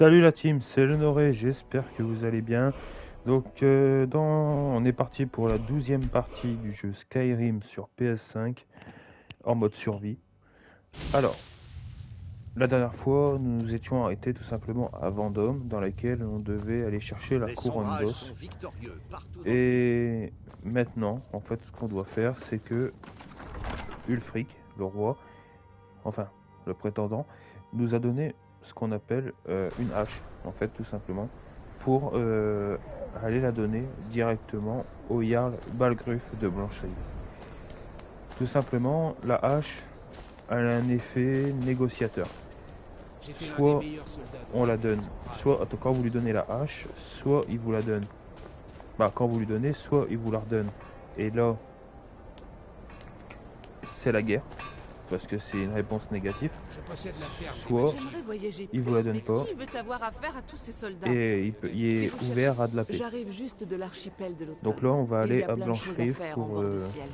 Salut la team, c'est Lenoré, j'espère que vous allez bien. On est parti pour la 12e partie du jeu Skyrim sur PS5 en mode survie. Alors, la dernière fois, nous nous étions arrêtés tout simplement à Vendôme, dans laquelle on devait aller chercher la Les couronne sondages sont d'os. victorieux partout dans le pays. Et maintenant, en fait, ce qu'on doit faire, c'est que Ulfric, le roi, enfin, le prétendant, nous a donné ce qu'on appelle une hache, en fait, tout simplement, pour aller la donner directement au Jarl Balgruuf de Blancherive. Tout simplement, la hache, elle a un effet négociateur. Soit on la donne, soit quand vous lui donnez la hache, soit il vous la donne. Bah, quand vous lui donnez, soit il vous la redonne. Et là, c'est la guerre, parce que c'est une réponse négative. Soit il vous la donne pas, Qui veut avoir affaire à tous ces soldats? et il est ouvert à de la paix. J'arrive juste de l'archipel de l'automne. Donc là, on va Il y aller a à plein de choses à Blancherive faire en pour, bord de ciel.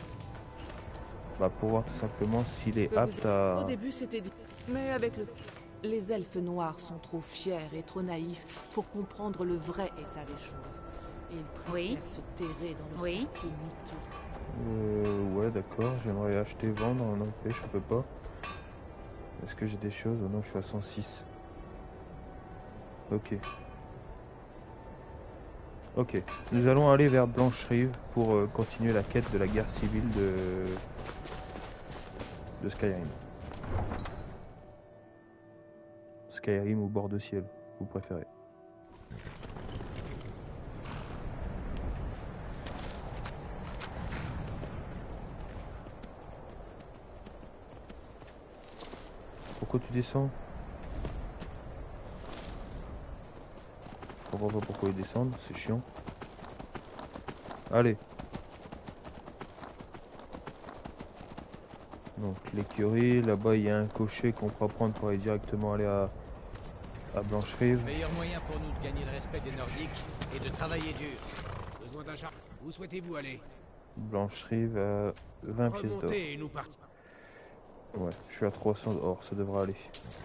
pour voir tout simplement s'il est Je peux apte vous- à... Au début, c'était dit. Mais avec le... Les elfes noirs sont trop fiers et trop naïfs pour comprendre le vrai état des choses. Et ils Oui. préfèrent se terrer dans le Oui. quartier miteux. Ouais, d'accord, j'aimerais acheter, vendre, non, je peux pas. Est-ce que j'ai des choses? Oh non, je suis à 106. Ok. Ok, nous allons aller vers Blancherive pour continuer la quête de la guerre civile de Skyrim. Skyrim ou bord de ciel, vous préférez. Pourquoi tu descends? Je comprends pas pourquoi ils descendent, c'est chiant. Allez. Donc l'écurie, là-bas il y a un cocher qu'on pourra prendre pour aller directement aller à Blancherive. Le meilleur moyen pour nous de gagner le respect des Nordiques est de travailler dur. Besoin d'un char. Où souhaitez-vous aller? Blancherive à 20 pièces d'or. Remontez et nous partons. Ouais, je suis à 300 or, ça devrait aller.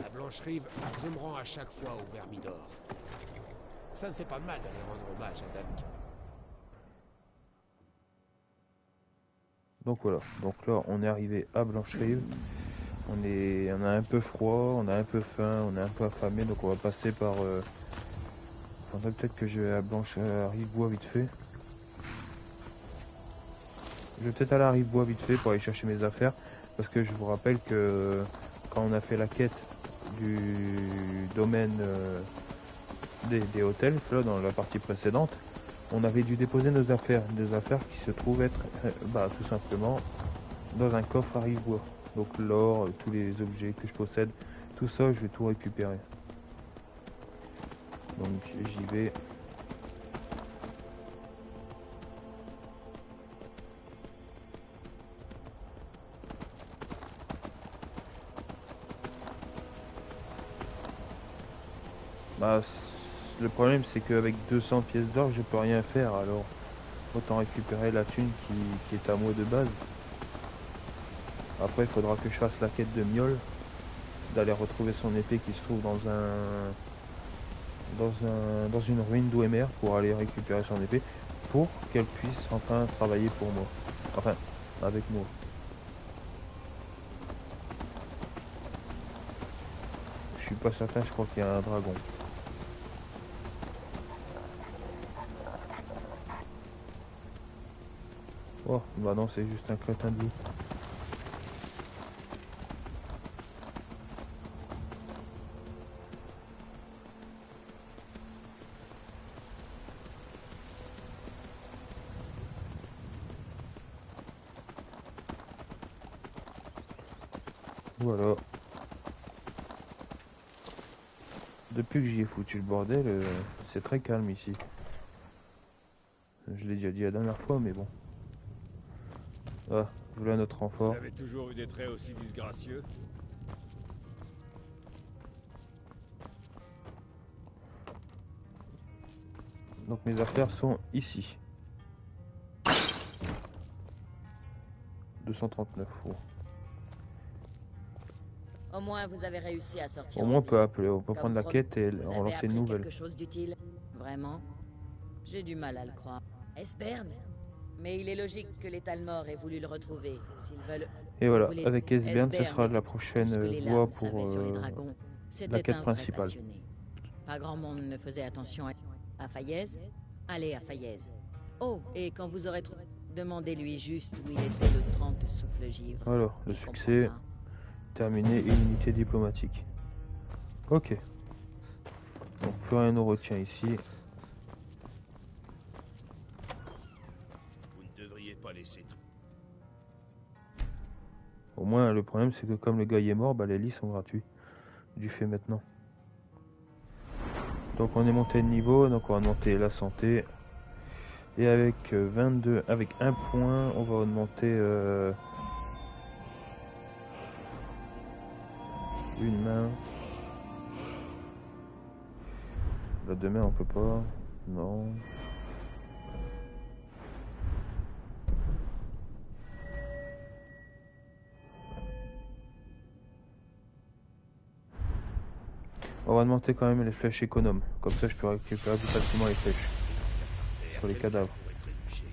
À Blancherive, je me rends à chaque fois au Vermidor. Ça ne fait pas de mal d'aller rendre hommage à Dalik. Donc voilà, donc là on est arrivé à Blancherive. On a un peu froid, on a un peu faim, on est un peu affamé, donc on va passer par... Faudrait peut-être que je vais à Rivebois vite fait. Je vais peut-être aller à Rivebois vite fait pour aller chercher mes affaires. Parce que je vous rappelle que quand on a fait la quête du domaine des hôtels, là, dans la partie précédente, on avait dû déposer nos affaires. Des affaires qui se trouvent être tout simplement dans un coffre à Rivebois. Donc l'or, tous les objets que je possède, tout ça je vais tout récupérer. Donc j'y vais. Bah, le problème c'est qu'avec 200 pièces d'or je peux rien faire, alors autant récupérer la thune qui est à moi de base. Après il faudra que je fasse la quête de Miol, d'aller retrouver son épée qui se trouve dans une ruine d'Ouemer pour aller récupérer son épée pour qu'elle puisse enfin travailler pour moi. Enfin, avec moi. Je suis pas certain, je crois qu'il y a un dragon. Oh, bah non, c'est juste un crétin de loup. Voilà. Depuis que j'y ai foutu le bordel, c'est très calme ici. Je l'ai déjà dit la dernière fois, mais bon. Ah, voilà notre renfort. Vous avez toujours eu des traits aussi disgracieux? Donc mes affaires sont ici. 239 euros. Au moins, vous avez réussi à sortir. Au en moins, vie. on peut Comme prendre la promis, quête et vous en avez lancer une appris nouvelle. quelque chose d'utile? Vraiment? J'ai du mal à le croire. Esbern? Mais il est logique que les Talmor aient voulu le retrouver. S'ils veulent... Et voilà, Vous voulez- avec Esbern, ce Esbern sera était la tout prochaine ce que les voie larmes pour savaient sur les dragons. la C'était quête un vrai principale. passionné. Pas grand monde ne faisait attention à Fayez. Allez à Fayez. Oh, et quand vous aurez trouvé, demandez-lui juste où il était le 30 souffle-givre. Alors, le Il succès, comprendra. terminé, et une unité diplomatique. Ok. Donc plus rien ne retient ici. Vous ne devriez pas laisser tout. Au moins, le problème, c'est que comme le gars y est mort, bah, les lits sont gratuits. Du fait maintenant. Donc on est monté de niveau, donc on va monter la santé. Et avec 22, avec un point, on va augmenter une main. La deux mains on peut pas. Non. On va augmenter quand même les flèches économes. Comme ça je peux récupérer plus facilement les flèches. Sur les cadavres. Pour être trébuché.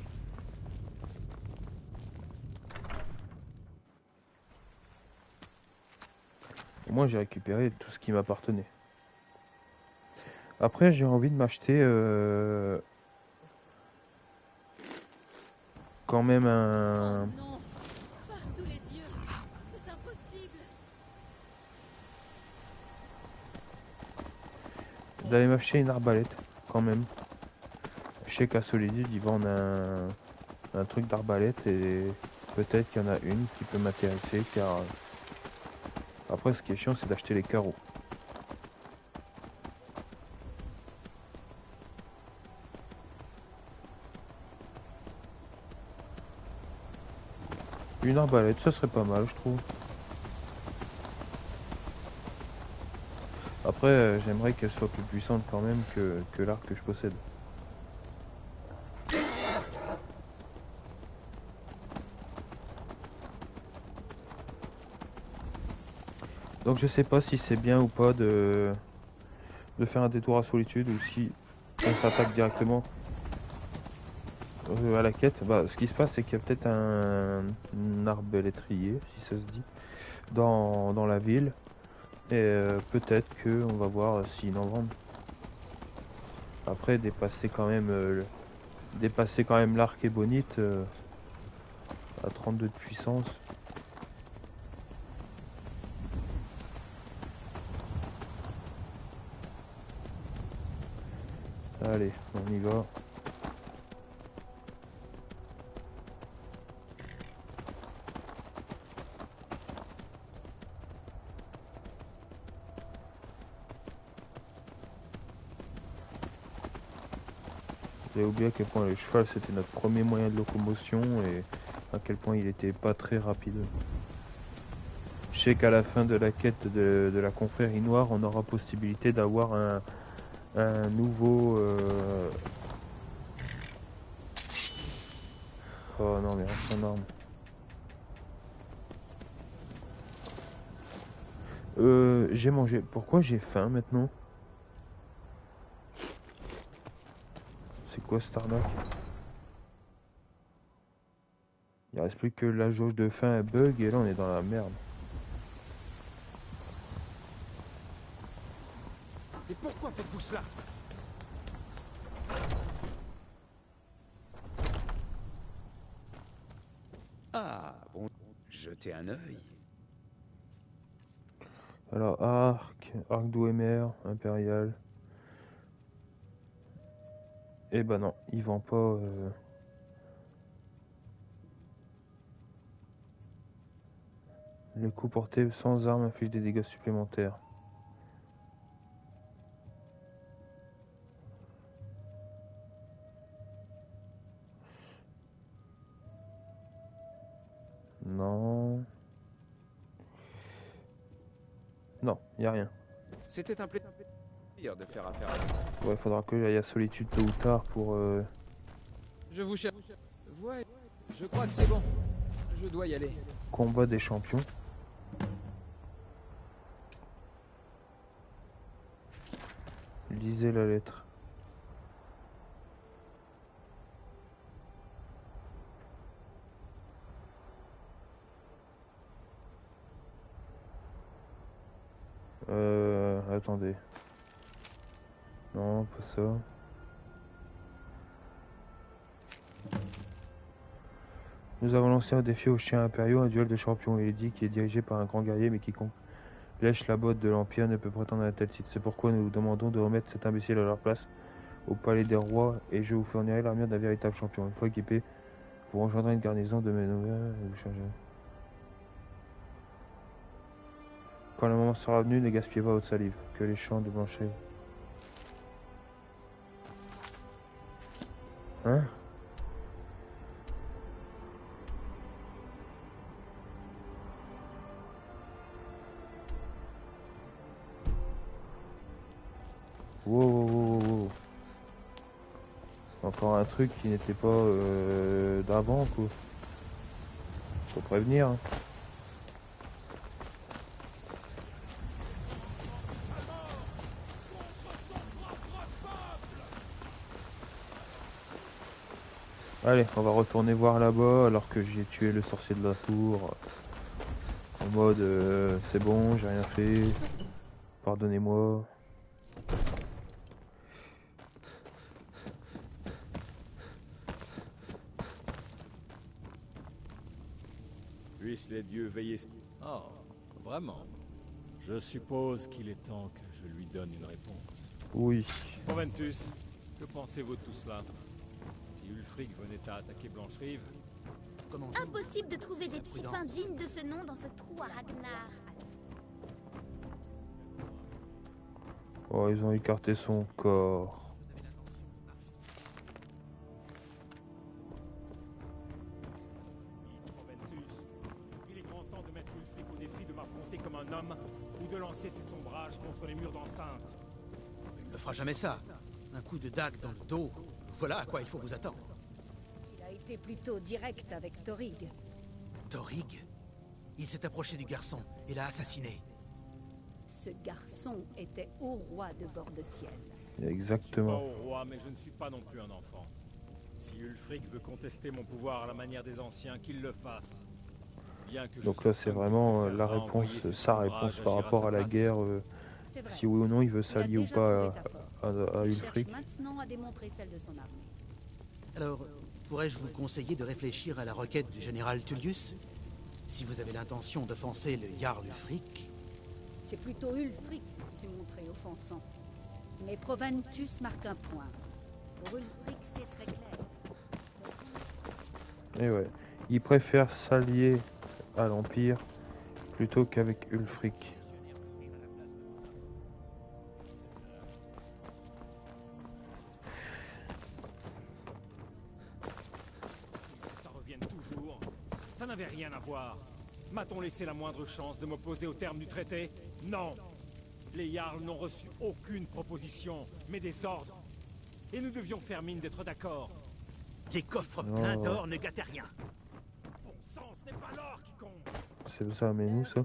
Au moins j'ai récupéré tout ce qui m'appartenait. Après j'ai envie de m'acheter quand même un... Oh non! Par tous les dieux! C'est impossible! D'aller m'acheter une arbalète quand même. Je sais qu'à Solitude ils vendent un truc d'arbalète et peut-être qu'il y en a une qui peut m'intéresser car après ce qui est chiant c'est d'acheter les carreaux. Une arbalète, ça serait pas mal je trouve. Après j'aimerais qu'elle soit plus puissante quand même que l'arc que je possède. Donc je sais pas si c'est bien ou pas de faire un détour à Solitude ou si on s'attaque directement à la quête. Bah, ce qui se passe c'est qu'il y a peut-être un arbalétrier, si ça se dit, dans la ville. Et peut-être que on va voir s'ils en vendent. Après dépasser quand même l'arc ébonite à 32 de puissance. Allez, on y va. J'ai oublié à quel point le cheval c'était notre premier moyen de locomotion et à quel point il était pas très rapide. Je sais qu'à la fin de la quête de la confrérie noire, on aura possibilité d'avoir un nouveau... Oh non mais reste en arme. J'ai mangé. Pourquoi j'ai faim maintenant? C'est quoi cette arnaque? Il reste plus que la jauge de faim elle bug et là on est dans la merde. Mais pourquoi faites-vous cela? Ah, bon, jetez un œil. Alors arc d'OMR, impérial. Eh ben non, il vend pas. Les coups portés sans arme infligent des dégâts supplémentaires. Non. Non, y a rien. C'était un plaisir de faire affaire avec vous. Ouais, faudra que j'aille à Solitude tôt ou tard pour. Je vous cherche. Ouais, je crois que c'est bon. Je dois y aller. Combat des champions. Lisez la lettre. Attendez. Non, pas ça. Nous avons lancé un défi aux chiens impériaux, un duel de champions. Il est dit qu'il est dirigé par un grand guerrier, mais quiconque lèche la botte de l'Empire ne peut prétendre à un tel titre. C'est pourquoi nous vous demandons de remettre cet imbécile à leur place au palais des rois, et je vous fournirai l'armure d'un véritable champion. Une fois équipé, vous engendrez une garnison de mes nouvelles et vous changez. Quand le moment sera venu, ne gaspillez pas votre salive. Que les champs de Blanchet. Hein? Wow, wow, wow, wow. Encore un truc qui n'était pas d'avant, quoi. Faut prévenir. Hein. Allez, on va retourner voir là-bas alors que j'ai tué le sorcier de la tour. En mode, c'est bon, j'ai rien fait. Pardonnez-moi. Puissent les dieux veiller... Oh, vraiment? Je suppose qu'il est temps que je lui donne une réponse. Oui. Proventus, que pensez-vous de tout cela? Si Ulfric venait à attaquer Blancherive... Impossible de trouver des petits pains dignes de ce nom dans ce trou à Ragnar. Oh, ils ont écarté son corps. Il est grand temps de mettre Ulfric au défi de m'affronter comme un homme ou de lancer ses sombrages contre les murs d'enceinte. Il ne fera jamais ça. Un coup de dague dans le dos, voilà à quoi il faut vous attendre. Il a été plutôt direct avec Thorig. Thorig? Il s'est approché du garçon et l'a assassiné. Ce garçon était haut roi de Bord-de-Ciel. Exactement. Je ne suis pas au roi, mais je ne suis pas non plus un enfant. Si Ulfric veut contester mon pouvoir à la manière des anciens, qu'il le fasse. Bien que donc là, c'est vraiment la réponse, sa réponse par rapport à la guerre. Si oui ou non il veut s'allier ou pas à Ulfric. Maintenant à démontrer celle de son armée. Alors, pourrais-je vous conseiller de réfléchir à la requête du général Tullius? Si vous avez l'intention d'offenser le Jarl Ulfric... C'est plutôt Ulfric qui s'est montré offensant. Mais Proventus marque un point. Pour Ulfric, c'est très clair. Et ouais, il préfère s'allier à l'Empire plutôt qu'avec Ulfric. Ça revient toujours. Ça n'avait rien à voir. M'a-t-on laissé la moindre chance de m'opposer au terme du traité? Non. Les Jarls n'ont reçu aucune proposition, mais des ordres. Et nous devions faire mine d'être d'accord. Les coffres pleins d'or ne gâtaient rien. Bon sang, ce n'est pas l'or qui compte. C'est ça, mais nous ça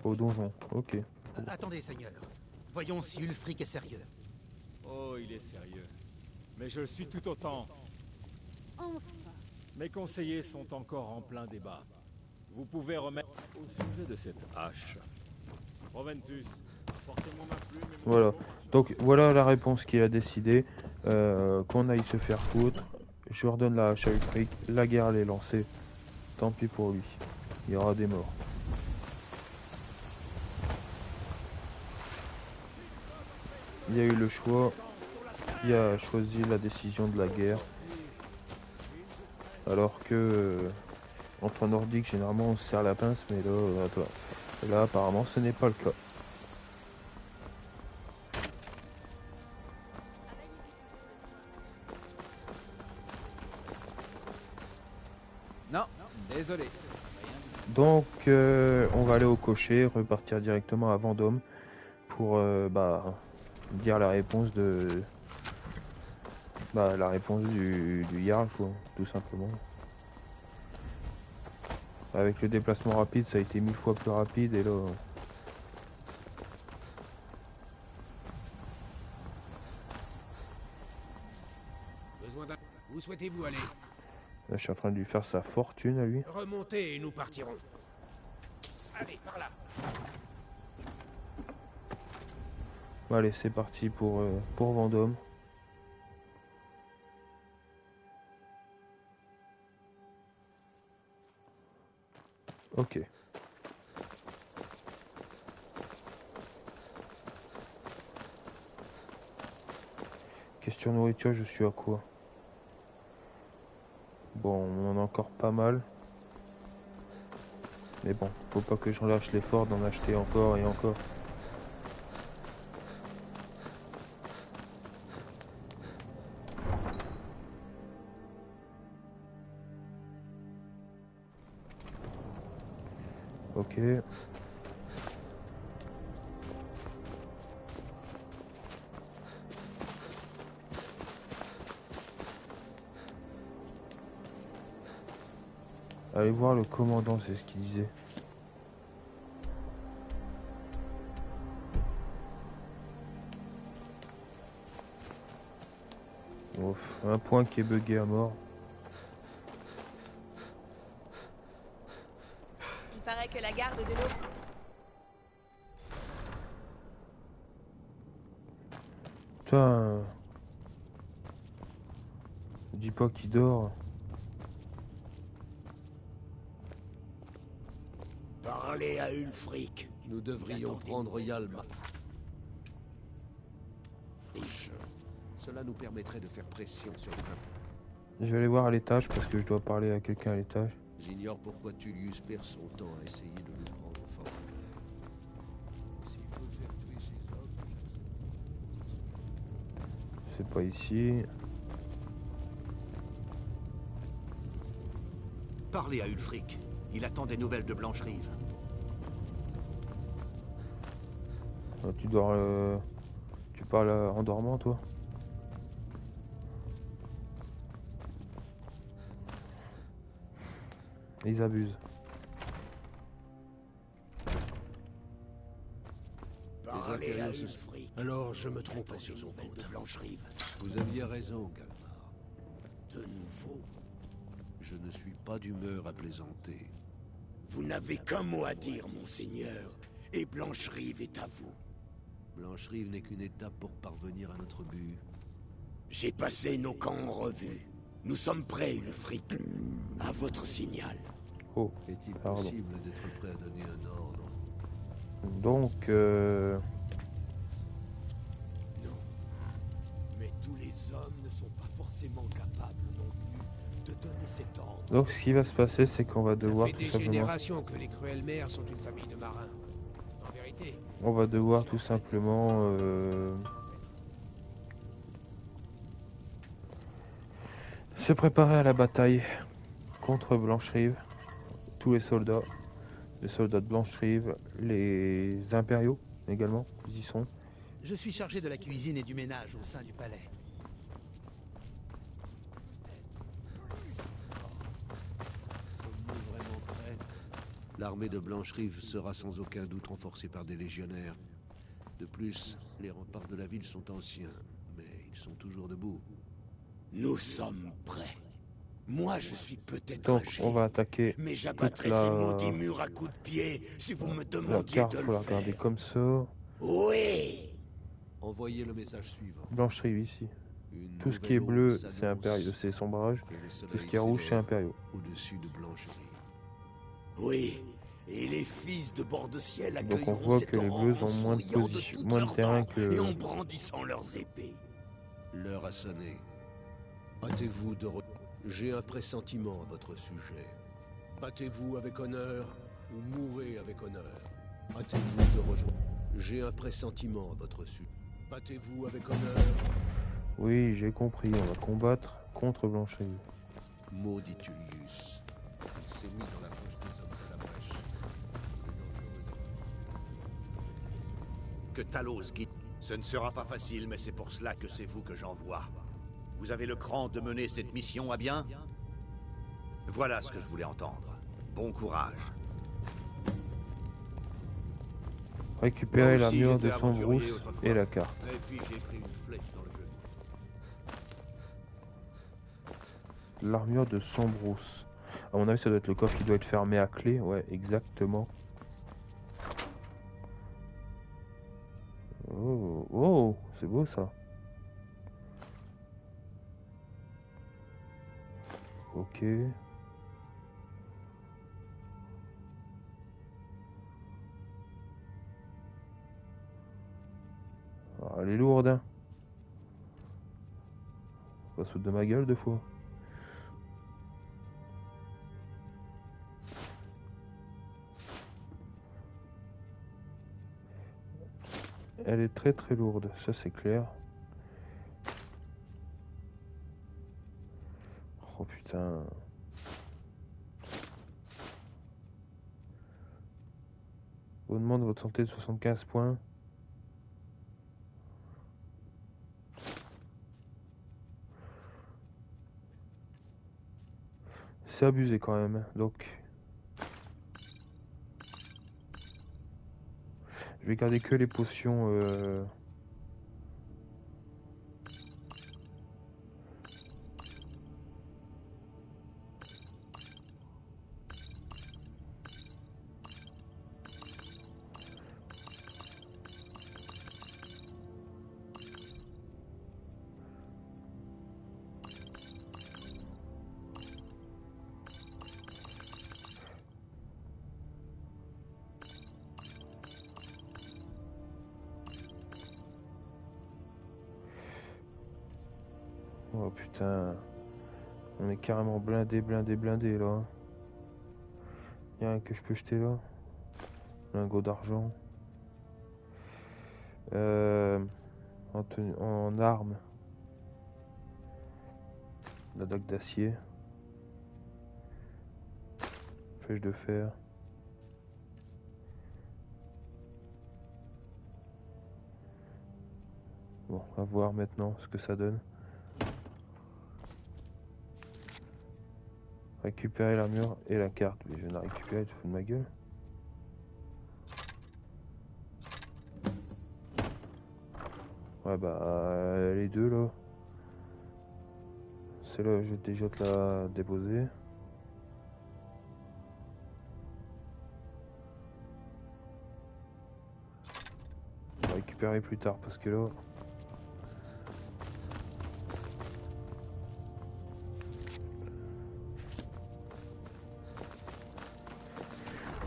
au donjon, ok. Attendez, Seigneur. Voyons si Ulfric est sérieux. Oh, il est sérieux. Mais je le suis tout autant. Enfin. Mes conseillers sont encore en plein débat. Vous pouvez remettre au sujet de cette hache. Proventus, apportez-moi ma plume et mon Voilà. stylo. Donc voilà la réponse qu'il a décidé. Qu'on aille se faire foutre. Je redonne la hache à Ulfric. La guerre elle est lancée. Tant pis pour lui. Il y aura des morts. Il y a eu le choix. Il a choisi la décision de la guerre. Alors que entre nordiques généralement on se serre la pince, mais là apparemment ce n'est pas le cas. Non, désolé. Donc on va aller au cocher, repartir directement à Vendôme pour dire la réponse de la réponse du Jarl, quoi, tout simplement. Avec le déplacement rapide, ça a été 1000 fois plus rapide et là besoin d'un... Où souhaitez-vous aller? Là, je suis en train de lui faire sa fortune à lui. Remontez et nous partirons. Allez, par là. Bon, allez, c'est parti pour Vendôme. Ok. Question nourriture, je suis à quoi? Bon, on en a encore pas mal. Mais bon, faut pas que je relâche l'effort d'en acheter encore et encore. Ok. Allez voir le commandant, c'est ce qu'il disait. Ouf, un point qui est bugué à mort. Il paraît que la garde de l'eau... Putain. Dis pas qu'il dort. Parlez à Ulfric. Nous devrions prendre Yalma. Cela nous permettrait de faire pression sur les... Je vais aller voir à l'étage parce que je dois parler à quelqu'un à l'étage. J'ignore pourquoi Tullius perd son temps à essayer de nous prendre fort. S'il peut faire tuer ses hommes... C'est pas ici. Parlez à Ulfric. Il attend des nouvelles de Blancherive. Ah, tu dors... Tu parles en dormant, toi? Ils abusent. Parlez à Ulfric. Alors je me trompais sur son compte. Blancherive. Vous aviez raison, Galmar. De nouveau. Je ne suis pas d'humeur à plaisanter. Vous n'avez qu'un mot à dire, monseigneur, et Blancherive est à vous. Blancherive n'est qu'une étape pour parvenir à notre but. J'ai passé nos camps en revue. Nous sommes prêts, Ulfric. À votre signal. Oh, est-il pardon. possible d'être prêt à donner un ordre? Donc, Non. Mais tous les hommes ne sont pas forcément capables non plus de donner cet ordre. Donc ce qui va se passer, c'est qu'on va devoir Ça fait tout des simplement... générations que les cruelles mères sont une famille de marins. En vérité. On va devoir tout simplement... se préparer à la bataille contre Blancherive. Tous les soldats de Blancherive, les impériaux également, ils y sont. Je suis chargé de la cuisine et du ménage au sein du palais. Sommes-nous vraiment prêts? L'armée de Blancherive sera sans aucun doute renforcée par des légionnaires. De plus, les remparts de la ville sont anciens, mais ils sont toujours debout. Nous sommes prêts. Moi, je suis peut-être Donc âgé, on va attaquer mais toute j'abattrai la... ces maudits murs à coups de pied si vous me La demandiez carte, de faut le la regarder faire. comme ça. Oui. Envoyez le message suivant. Blancherive ici. Une Tout ce qui est nouvelle bleu, aube c'est s'annonce, impériaux, c'est sombrage. et le Tout ce soleil qui est rouge, c'est s'élève impériaux. Au-dessus de Blancherive. Oui. Et les fils de Bord-de-Ciel Donc on accueilleront voit cette que les aurore bleus en ont moins de souriant position, toutes moins de leurs terrain dents que... et en brandissant leurs épées. L'heure a sonné. Hâtez-vous de... J'ai un pressentiment à votre sujet. Battez-vous avec honneur ou mourrez avec honneur. Hâtez-vous de rejoindre. J'ai un pressentiment à votre sujet. Battez-vous avec honneur. Oui, j'ai compris, on va combattre contre Blancherive. Maudit Tullius. Il s'est mis dans la poche des hommes de la brèche. C'est dangereux. Que Talos guide. Ce ne sera pas facile, mais c'est pour cela que c'est vous que j'envoie. Vous avez le cran de mener cette mission à bien? Voilà ce que je voulais entendre. Bon courage. Récupérer Moi aussi, l'armure de j'étais Sombrousse aventurier autrefois. et la carte. Et puis j'ai pris une flèche dans le jeu. L'armure de Sombros. À mon avis, ça doit être le coffre qui doit être fermé à clé. Ouais, exactement. Oh, oh, c'est beau ça. Ok. Ah, elle est lourde, hein. Ça saute de ma gueule deux fois. Elle est très très lourde, ça c'est clair. Oh putain. On demande votre santé de 75 points. C'est abusé quand même, donc je vais garder que les potions oh putain, on est carrément blindé là. Il y a rien que je peux jeter là. Lingot d'argent. En armes. La dague d'acier. Flèche de fer. Bon, on va voir maintenant ce que ça donne. Récupérer l'armure et la carte. Mais je viens de la récupérer, tu te fous de ma gueule. Ouais bah les deux là. Celle-là je vais déjà te la déposer. On va récupérer plus tard parce que là.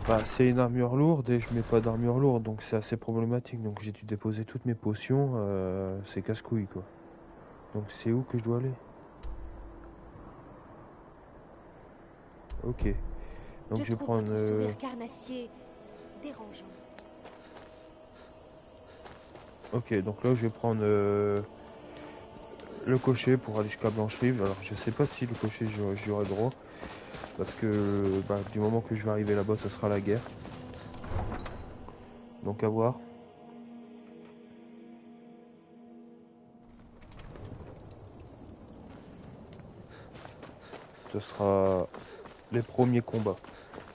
Bah, c'est une armure lourde et je mets pas d'armure lourde donc c'est assez problématique, donc j'ai dû déposer toutes mes potions, c'est casse-couille quoi. Donc c'est où que je dois aller? Ok, donc je vais prendre sourire carnassier dérangeant. Ok, donc là je vais prendre le cocher pour aller jusqu'à Blancherive. Alors je sais pas si le cocher j'y aurai droit. Parce que bah, du moment que je vais arriver là-bas, ce sera la guerre. Donc à voir. Ce sera les premiers combats.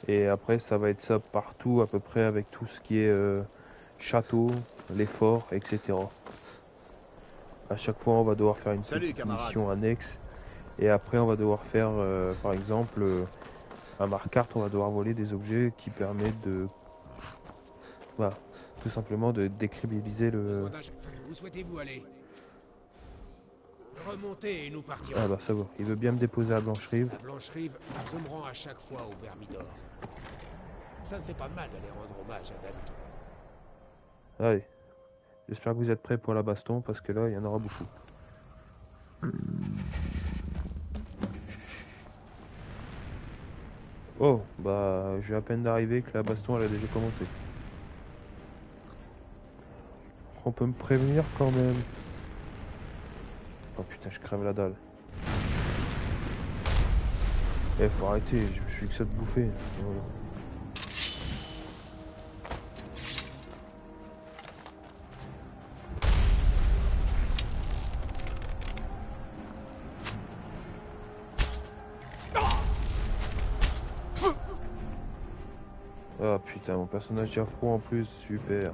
Et après, ça va être ça partout, à peu près, avec tout ce qui est château, les forts, etc. À chaque fois, on va devoir faire une petite mission annexe. Et après, on va devoir faire, par exemple, un marque-carte. On va devoir voler des objets qui permettent de, voilà, tout simplement de décribiliser le. Où souhaitez-vous aller? Remontez et nous partirons. Ah bah ça va. Il veut bien me déposer à Blancherive. À Blancherive, je me rends à chaque fois au Vermidor. Ça ne fait pas mal d'aller rendre hommage à Dalton. Allez. J'espère que vous êtes prêts pour la baston parce que là, il y en aura beaucoup. Oh, bah, je viens à peine d'arriver que la baston elle a déjà commencé. On peut me prévenir quand même. Oh putain, je crève la dalle. Eh, faut arrêter, je suis que ça de bouffer. Voilà. Ah putain, mon personnage est afro en plus, super.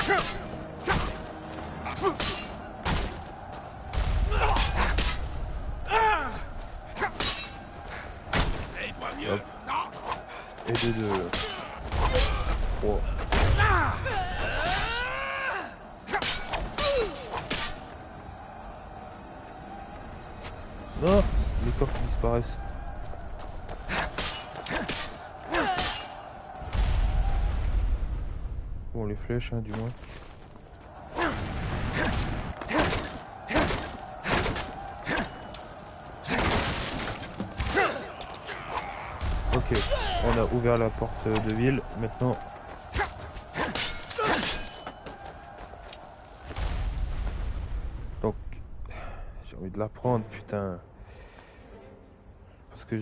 Hop. Et de 3. Non, les corps qui disparaissent. Bon, les flèches, hein, du moins. Ok, on a ouvert la porte de ville. Maintenant, donc, j'ai envie de la prendre, putain. Parce que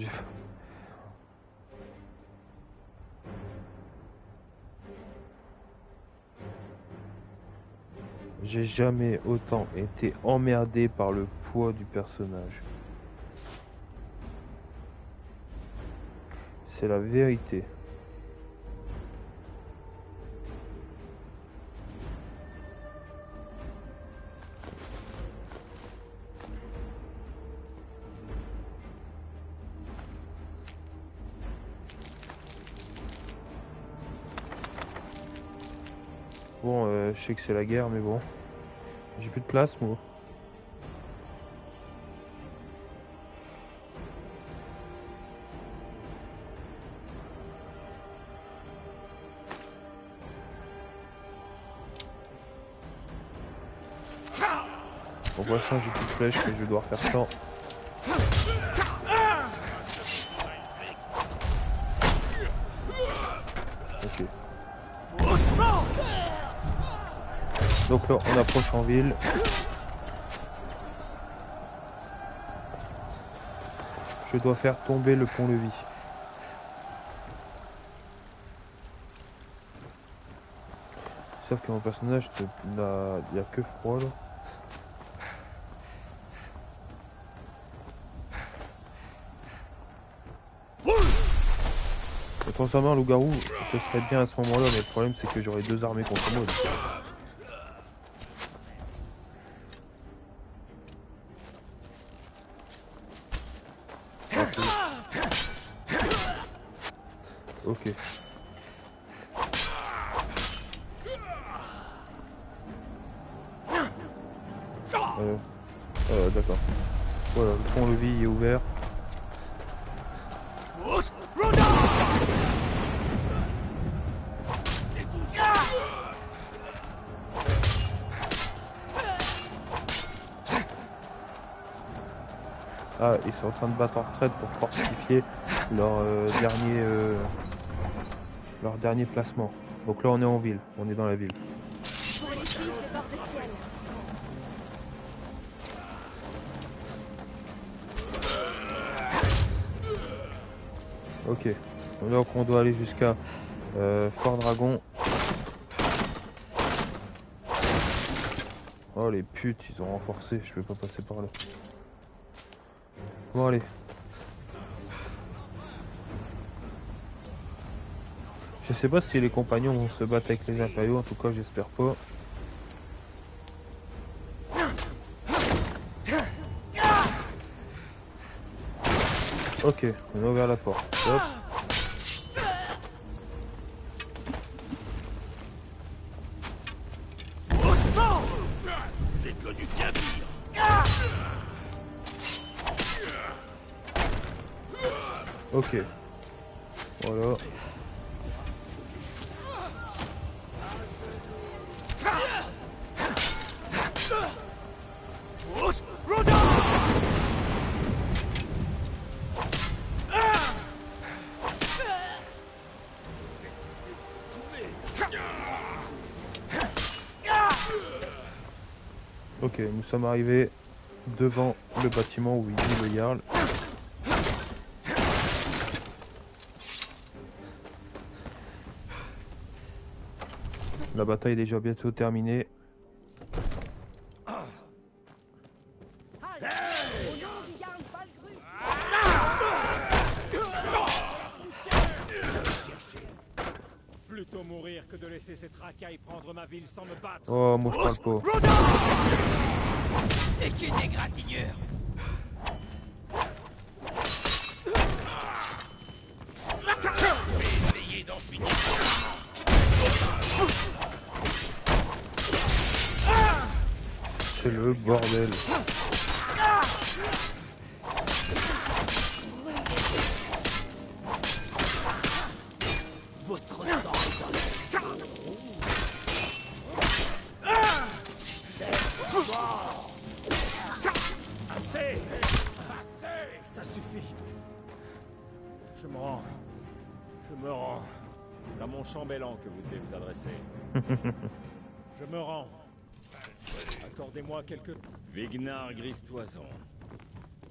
j'ai jamais autant été emmerdé par le poids du personnage. C'est la vérité. Bon, je sais que c'est la guerre, mais bon. J'ai plus de place, moi. Bon, pour l'instant, j'ai plus de flèches, mais je vais devoir faire 100. Ok. Donc là, on approche en ville. Je dois faire tomber le pont-levis. Sauf que mon personnage, il n'y a que froid là. Le transformer en loup-garou, ce serait bien à ce moment-là, mais le problème c'est que j'aurais 2 armées contre moi. Ok. D'accord. Voilà, le pont-levis est ouvert. Ah, ils sont en train de battre en retraite pour fortifier leur dernier placement. Donc là on est en ville, on est dans la ville. Pour les fils de bord de ciel. Ok, donc on doit aller jusqu'à Fort Dragon. Oh les putes, ils ont renforcé, je vais pas passer par là. Bon allez. Je sais pas si les compagnons vont se battre avec les impériaux, en tout cas j'espère pas. Ok, on a ouvert la porte. Hop. Ok. Voilà. Ok, nous sommes arrivés devant le bâtiment où il dit le Jarl. La bataille est déjà bientôt terminée. Plutôt mourir que de laisser cette racaille prendre ma ville sans me battre. Oh, moi je parle pas. C'est qu'une égratignure. Essayez d'en finir. C'est le bordel. Votre sang est dans le... Assez! Assez! Ça suffit. Je me rends. Je me rends. C'est à mon chambellan que vous devez vous adresser. Je me rends. Accordez-moi quelques... Vignar Gristoison.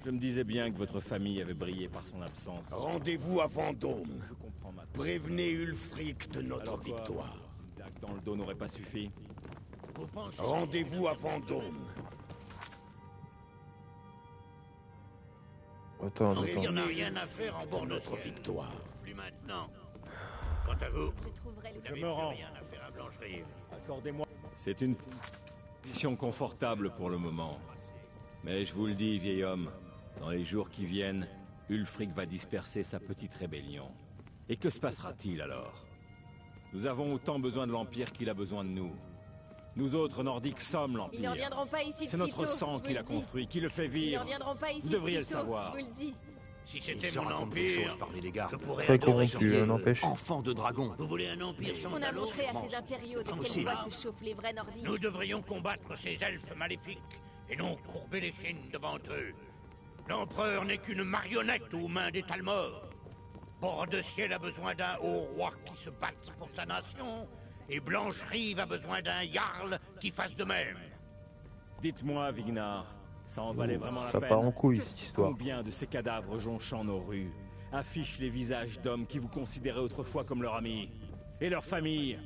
Je me disais bien que votre famille avait brillé par son absence. Rendez-vous à Vendôme. Je comprends maintenant. Prévenez Ulfric de notre Alors quoi, victoire. une dague dans le dos n'aurait pas suffi. Rendez-vous à Vendôme. Attends. Il n'y a rien à faire en bord de notre victoire. Plus maintenant. Quant à vous, Je me rends. rien à faire à Blancherive. Accordez-moi... C'est une position confortable pour le moment. Mais je vous le dis, vieil homme, dans les jours qui viennent, Ulfric va disperser sa petite rébellion. Et que se passera-t-il alors? Nous avons autant besoin de l'Empire qu'il a besoin de nous. Nous autres Nordiques sommes l'Empire. Ils ne reviendront pas ici de C'est notre sitôt, sang je qui vous l'a le dis. construit, qui le fait Ils ne vivre. reviendront pas ici Vous devriez de le sitôt, savoir. je vous le dis. Si Il c'était se mon raconte des empire, choses parmi les gardes. je pourrais Très adorer corrompu, surveiller n'empêche. Enfant de dragon. Vous voulez un empire sans On a talons? montré à ces impériaux de quelle Impossible. voie se chauffent les vrais Nordiques. Nous devrions combattre ces elfes maléfiques et non courber les chines devant eux. L'empereur n'est qu'une marionnette aux mains des Talmors. Bord de Ciel a besoin d'un haut roi qui se batte pour sa nation, et Blancherive a besoin d'un jarl qui fasse de même. Dites-moi, Vignar, ça en valait vraiment la Ça peine? part en couille cette histoire. Combien de ces cadavres jonchant nos rues affichent les visages d'hommes qui vous considéraient autrefois comme leurs amis et leurs familles?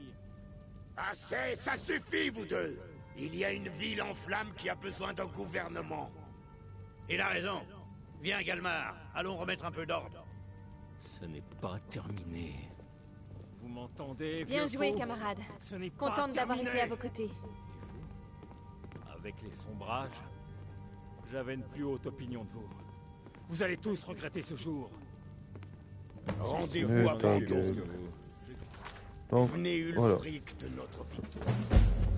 Assez, ça suffit, vous deux. Il y a une ville en flammes qui a besoin d'un gouvernement. Il a raison. Viens, Galmar, allons remettre un peu d'ordre. Ce n'est pas terminé. Vous m'entendez, Bien vieux joué, faux? camarade. Ce n'est pas Contente d'avoir terminé. été à vos côtés. Avec les sombrages, j'avais une plus haute opinion de vous. Vous allez tous regretter ce jour. Rendez-vous à Ta Vendôme. gueule. Donc, Venez voilà. Ulfric de notre victoire.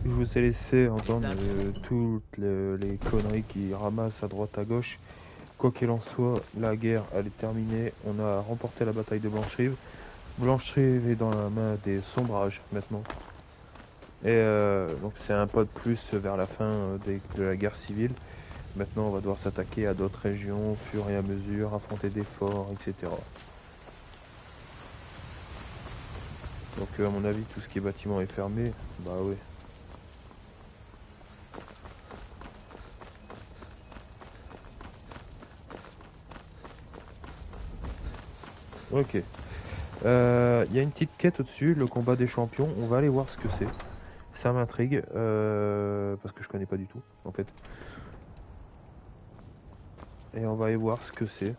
Je vous ai laissé entendre toutes les conneries qui ramassent à droite à gauche. Quoi qu'il en soit, la guerre elle est terminée. On a remporté la bataille de Blancherive. Blancherive est dans la main des sombrages maintenant. Et donc c'est un pas de plus vers la fin de la guerre civile. Maintenant on va devoir s'attaquer à d'autres régions, au fur et à mesure, affronter des forts, etc. Donc à mon avis tout ce qui est bâtiment est fermé. Bah oui. Ok. Il y a une petite quête au-dessus, le combat des champions. On va aller voir ce que c'est. Ça m'intrigue, parce que je connais pas du tout, en fait. Et on va aller voir ce que c'est.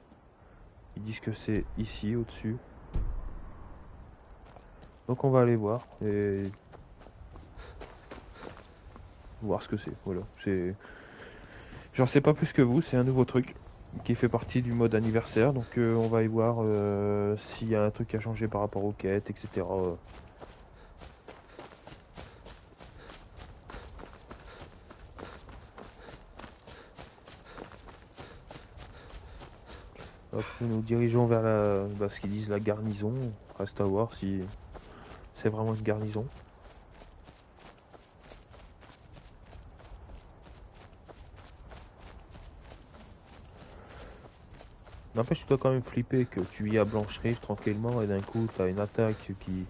Ils disent que c'est ici, au-dessus. Donc on va aller voir et voir ce que c'est. Voilà. J'en sais pas plus que vous. C'est un nouveau truc qui fait partie du mode anniversaire. Donc on va y voir s'il y a un truc à changer par rapport aux quêtes, etc. Hop, nous nous dirigeons vers ce qu'ils disent la garnison. Reste à voir si c'est vraiment une garnison. N'empêche, tu dois quand même flipper que tu y as Blancherive tranquillement et d'un coup t'as une attaque qui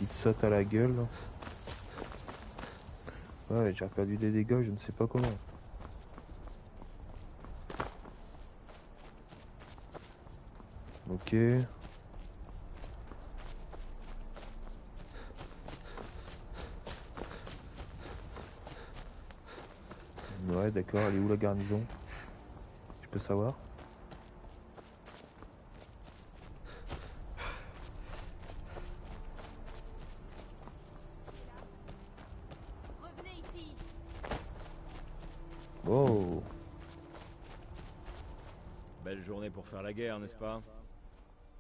te saute à la gueule. Ouais, j'ai perdu des dégâts, je ne sais pas comment. Ok. Ouais, d'accord, elle est où la garnison? Je peux savoir? Oh. Belle journée pour faire la guerre, n'est-ce pas?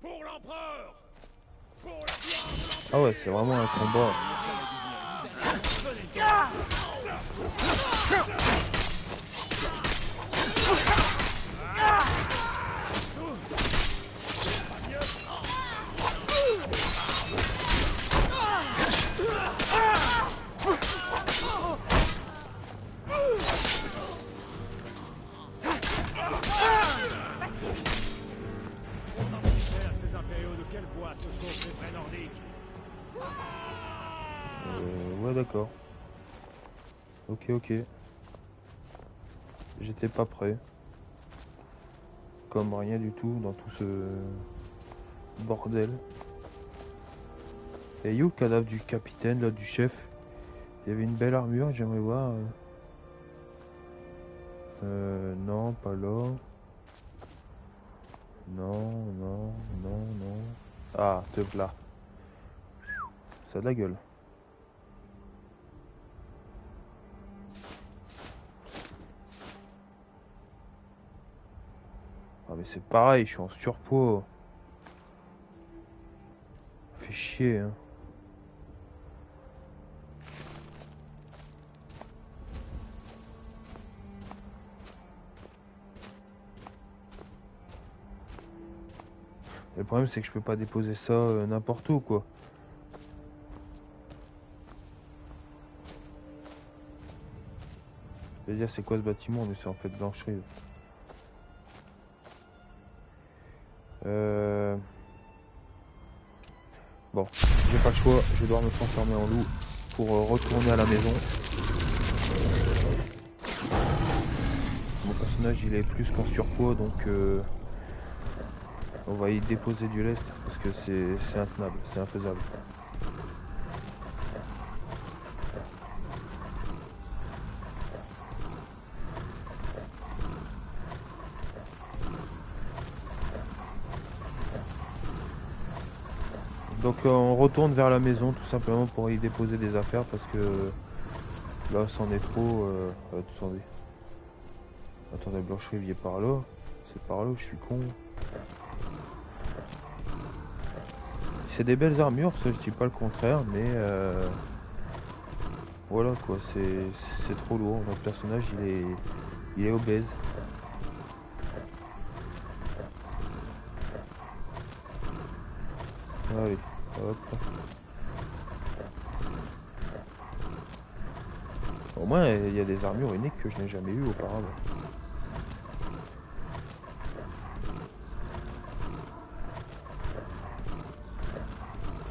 Pour l'empereur! Ah ouais, c'est vraiment un combat. Ces impériaux de quel bois se chauffent les vrais nordiques? Ouais, d'accord. Ok. J'étais pas prêt. Comme rien du tout dans tout ce bordel. Et you, le cadavre du capitaine, là, du chef. Il y avait une belle armure, j'aimerais voir. Non, pas là. Non. Ah, te là. Ça a de la gueule. Ah mais c'est pareil, je suis en surpoids. Fait chier, hein. Le problème c'est que je peux pas déposer ça n'importe où quoi. Je veux dire c'est quoi ce bâtiment, mais c'est en fait Blancherie. Bon, j'ai pas le choix, je vais devoir me transformer en loup pour retourner à la maison. Mon personnage il est plus qu'en surpoids donc on va y déposer du lest parce que c'est intenable, c'est infaisable. Donc on retourne vers la maison tout simplement pour y déposer des affaires parce que là c'en est trop. Attendez, Blancherie vient par là. C'est par là où je suis con. C'est des belles armures, ça je dis pas le contraire, mais voilà quoi, c'est trop lourd. Notre personnage il est obèse. Allez, hop. Au moins il y a des armures uniques que je n'ai jamais eues auparavant.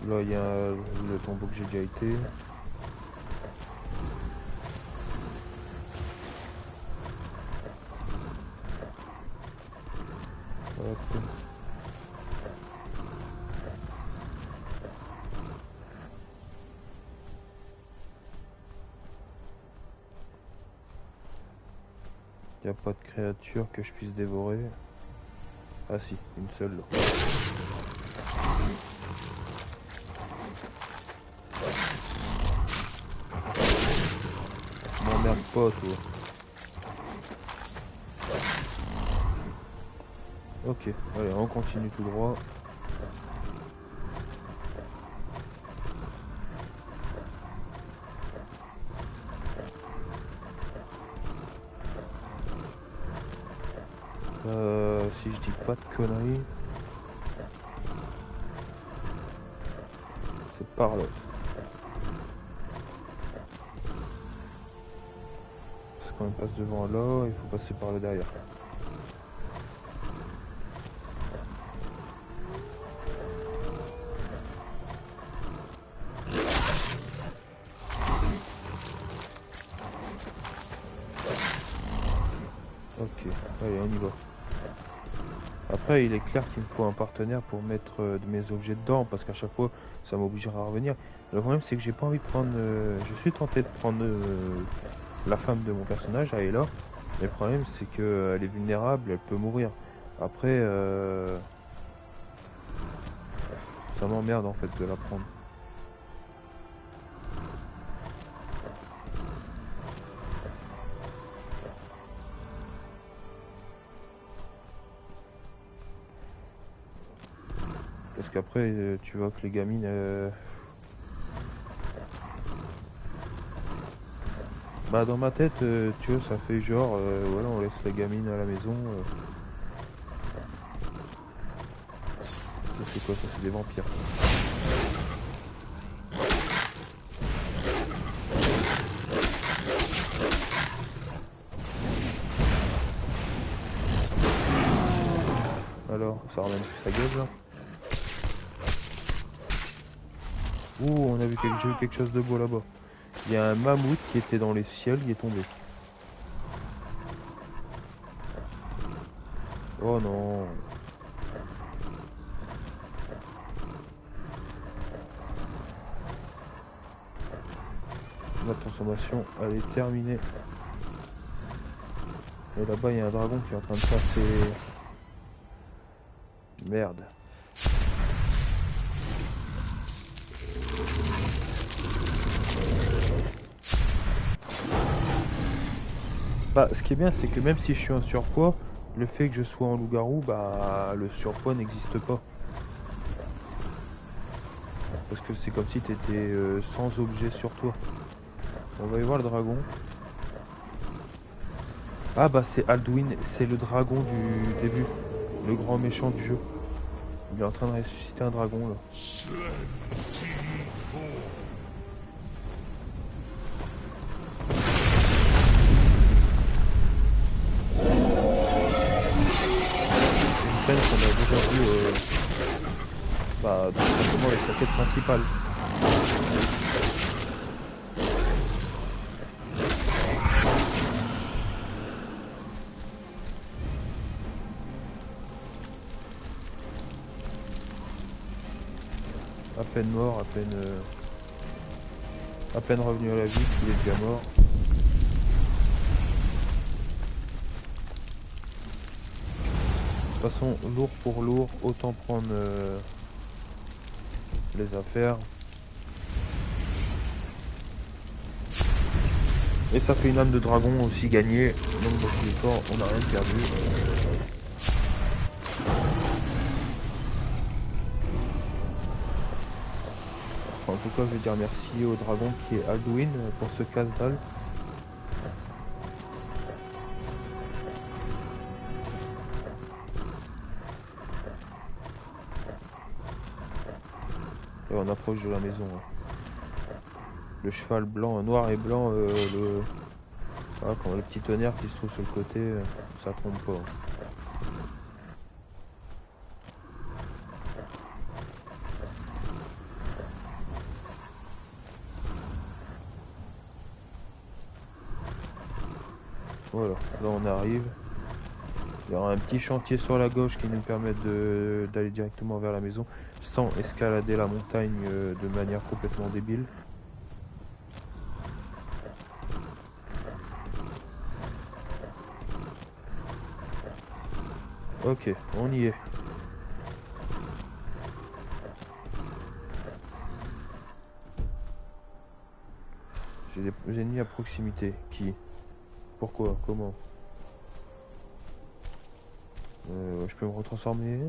Là il y a le tombeau que j'ai déjà été. Hop. Il n'y a pas de créature que je puisse dévorer. Ah si, une seule là. M'emmerde pas toi. Ok, allez, on continue tout droit. Si je dis pas de conneries, c'est par là. Parce qu'on passe devant là, il faut passer par là derrière. Ok, allez, on y va. Après, il est clair qu'il me faut un partenaire pour mettre de mes objets dedans, parce qu'à chaque fois, ça m'obligera à revenir. Le problème, c'est que j'ai pas envie de prendre... je suis tenté de prendre la femme de mon personnage, Aela. Mais le problème, c'est qu'elle est vulnérable, elle peut mourir. Après, ça m'emmerde en fait de la prendre. Parce qu'après, tu vois que les gamines... Bah dans ma tête, tu vois, ça fait genre, voilà, on laisse la gamine à la maison. Ça c'est quoi ça? C'est des vampires. Alors, ça ramène plus sa gueule là. Ouh, on a vu quelque chose de beau là-bas. Il y a un mammouth qui était dans les ciels, il est tombé. Oh non. Ma transformation, elle est terminée. Et là-bas, il y a un dragon qui est en train de passer. Merde. Bah, ce qui est bien, c'est que même si je suis en surpoids, le fait que je sois en loup-garou, bah, le surpoids n'existe pas. Parce que c'est comme si tu étais sans objet sur toi. On va y voir le dragon. Ah bah c'est Alduin, c'est le dragon du début. Le grand méchant du jeu. Il est en train de ressusciter un dragon là. Qu'on a déjà vu bah, tout simplement avec sa quête principale. À peine mort, à peine revenu à la vie, il est déjà mort. De toute façon, lourd pour lourd, autant prendre les affaires. Et ça fait une âme de dragon aussi gagnée, donc dans tous les cas, on n'a rien perdu. En tout cas, je vais dire merci au dragon qui est Alduin pour ce casse-dalle. Et on approche de la maison. Le cheval blanc, noir et blanc, voilà, quand le petit tonnerre qui se trouve sur le côté, ça trompe pas. Voilà, là on arrive. Il y aura un petit chantier sur la gauche qui nous permet d'aller directement vers la maison sans escalader la montagne de manière complètement débile. Ok, on y est. J'ai des ennemis à proximité. Qui? Pourquoi? Comment? Je peux me retransformer?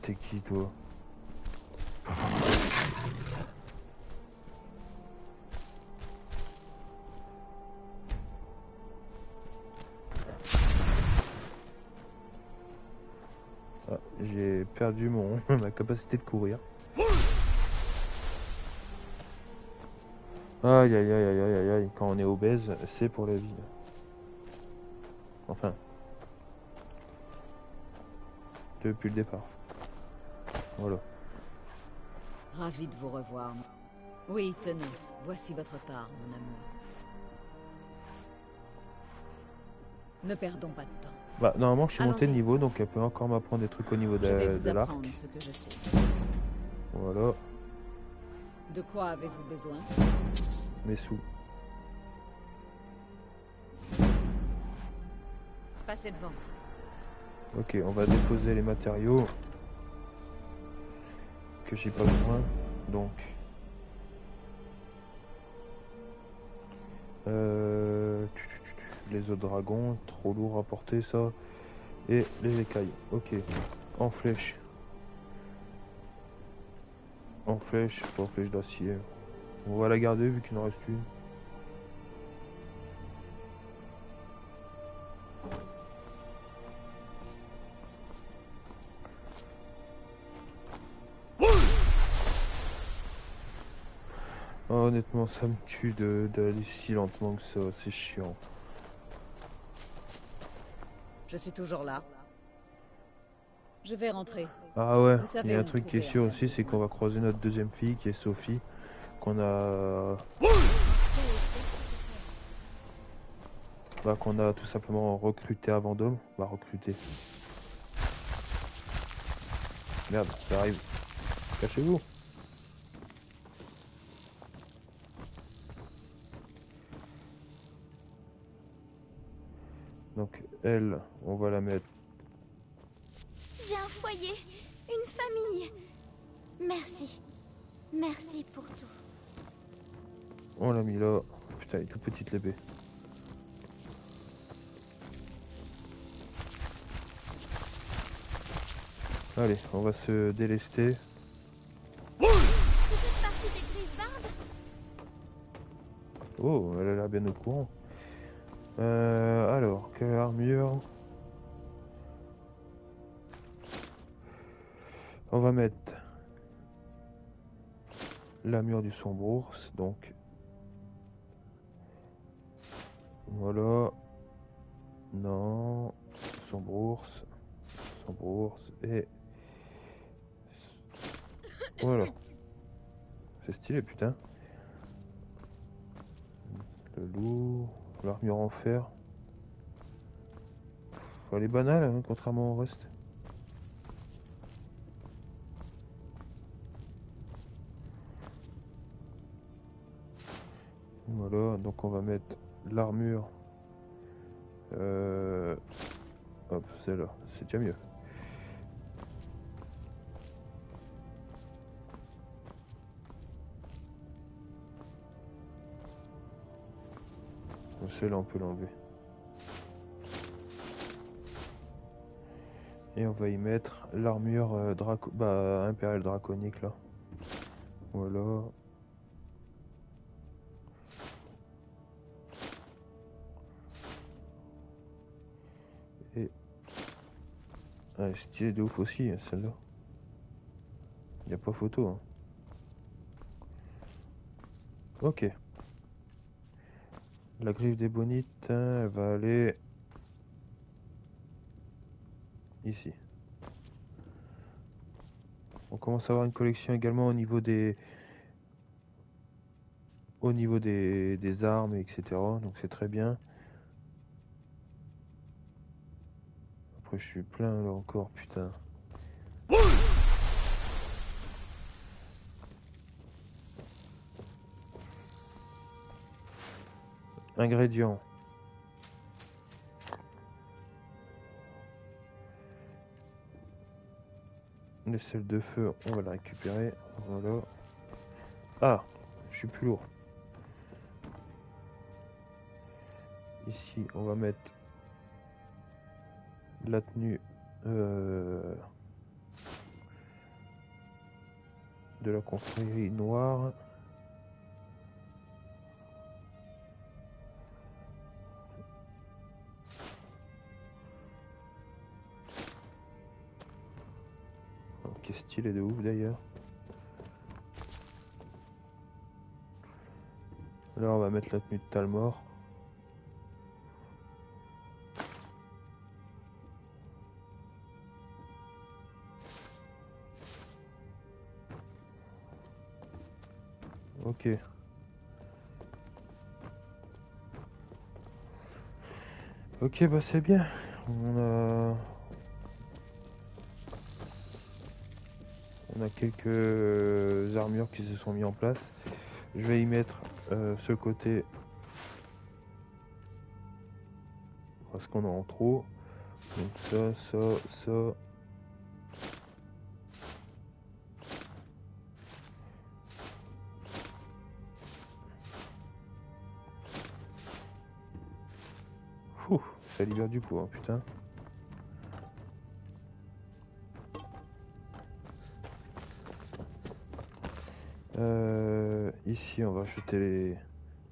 T'es qui toi? Ah, j'ai perdu ma capacité de courir. Aïe aïe aïe aïe aïe aïe, quand on est obèse, c'est pour la vie. Enfin. Depuis le départ. Voilà. Ravi de vous revoir. Oui, tenez, voici votre part, mon amour. Ne perdons pas de temps. Bah, normalement, je suis monté de niveau, donc elle peut encore m'apprendre des trucs au niveau de l'arc. Voilà. De quoi avez-vous besoin? Mes sous. Passez devant. Ok, on va déposer les matériaux que j'ai pas besoin, donc les autres dragons, trop lourd à porter ça. Et les écailles, ok. En flèche. En flèche, pas en flèche d'acier. On va la garder vu qu'il en reste une. Oh, honnêtement, ça me tue d'aller si lentement que ça, c'est chiant. Je suis toujours là. Je vais rentrer. Ah ouais, Vous il savez y a un où me truc qui est trouver, sûr hein. aussi, c'est qu'on va croiser notre deuxième fille qui est Sophie, qu'on a... Bah, qu'on a tout simplement recruté à Vendôme. Bah, recruté. Merde, ça arrive. Cachez-vous. Donc elle, on va la mettre. J'ai un foyer, une famille. Merci. Merci pour tout. On l'a mis là. Putain, elle est toute petite l'épée. Allez, on va se délester. Vous faites partie des Grisebardes? Oh, elle a l'air bien au courant. Alors, quelle armure? On va mettre l'armure du sombre ours, donc voilà. Non, sombre ours et voilà. C'est stylé, putain. Le loup, l'armure en fer. Elle est banale, hein, contrairement au reste. Voilà, donc on va mettre l'armure. Hop, celle-là, c'est déjà mieux. Celle-là, on peut l'enlever. Et on va y mettre l'armure impériale draconique là. Voilà. Et elle est stylée de ouf aussi, celle-là. Il n'y a pas photo. Hein. Ok. La griffe des bonites, elle va aller ici. On commence à avoir une collection également au niveau des armes, etc. Donc c'est très bien. Après je suis plein là encore, putain. Ingrédients. Le sel de feu, on va la récupérer. Voilà. Ah, je suis plus lourd. Ici, on va mettre la tenue de la confrérie noire. Qui est stylé de ouf d'ailleurs. Là on va mettre la tenue de Talmor. Ok. Ok, bah c'est bien. On a quelques armures qui se sont mis en place. Je vais y mettre ce côté parce qu'on a en trop. Donc ça. Ça libère du poids, putain. Ici, on va acheter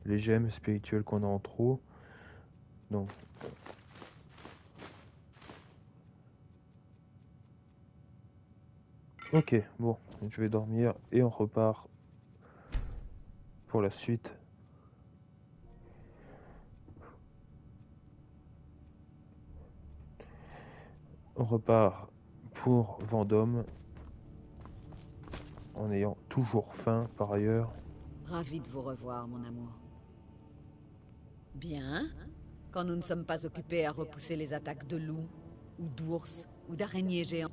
les gemmes spirituelles qu'on a en trop. Donc, ok, bon, je vais dormir et on repart pour la suite. On repart pour Vendôme en ayant toujours faim par ailleurs. Ravi de vous revoir, mon amour. Bien. Quand nous ne sommes pas occupés à repousser les attaques de loups, ou d'ours, ou d'araignées géants.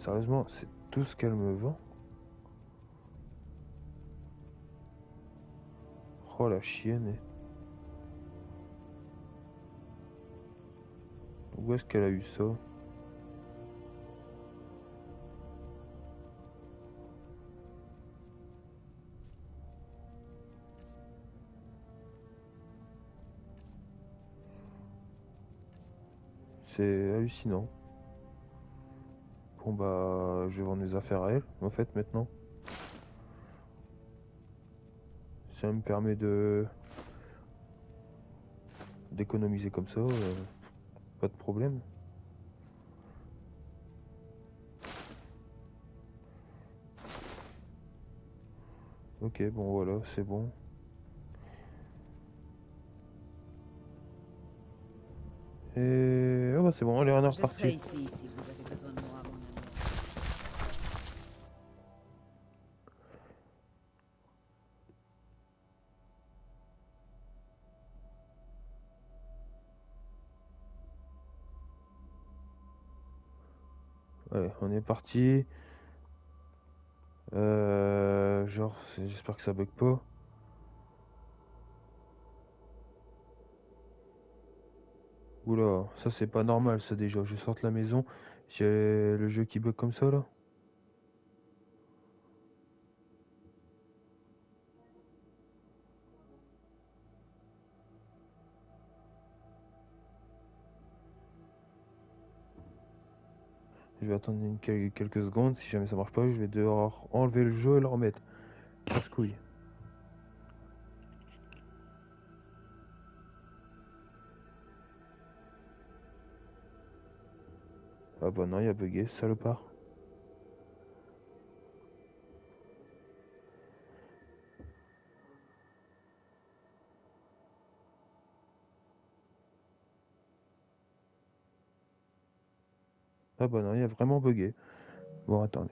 Sérieusement, c'est tout ce qu'elle me vend. Oh la chienne. Où est-ce qu'elle a eu ça? C'est hallucinant. Bon bah, je vais vendre mes affaires à elle, en fait, maintenant. Ça me permet d'économiser comme ça, pas de problème. Ok, bon voilà, c'est bon. Et oh bah c'est bon, elle est en Je serai repartie. ici si vous avez besoin de moi, mon amour. Allez, on est parti. Genre, j'espère que ça bug pas. Oula, ça c'est pas normal ça déjà. Je sors de la maison, j'ai le jeu qui bug comme ça là. Je vais attendre quelques secondes. Si jamais ça marche pas, je vais devoir enlever le jeu et le remettre. Casse-couille. Ah bah non, il a bugué, ce salopard. Ah bah non, il a vraiment bugué. Bon, attendez.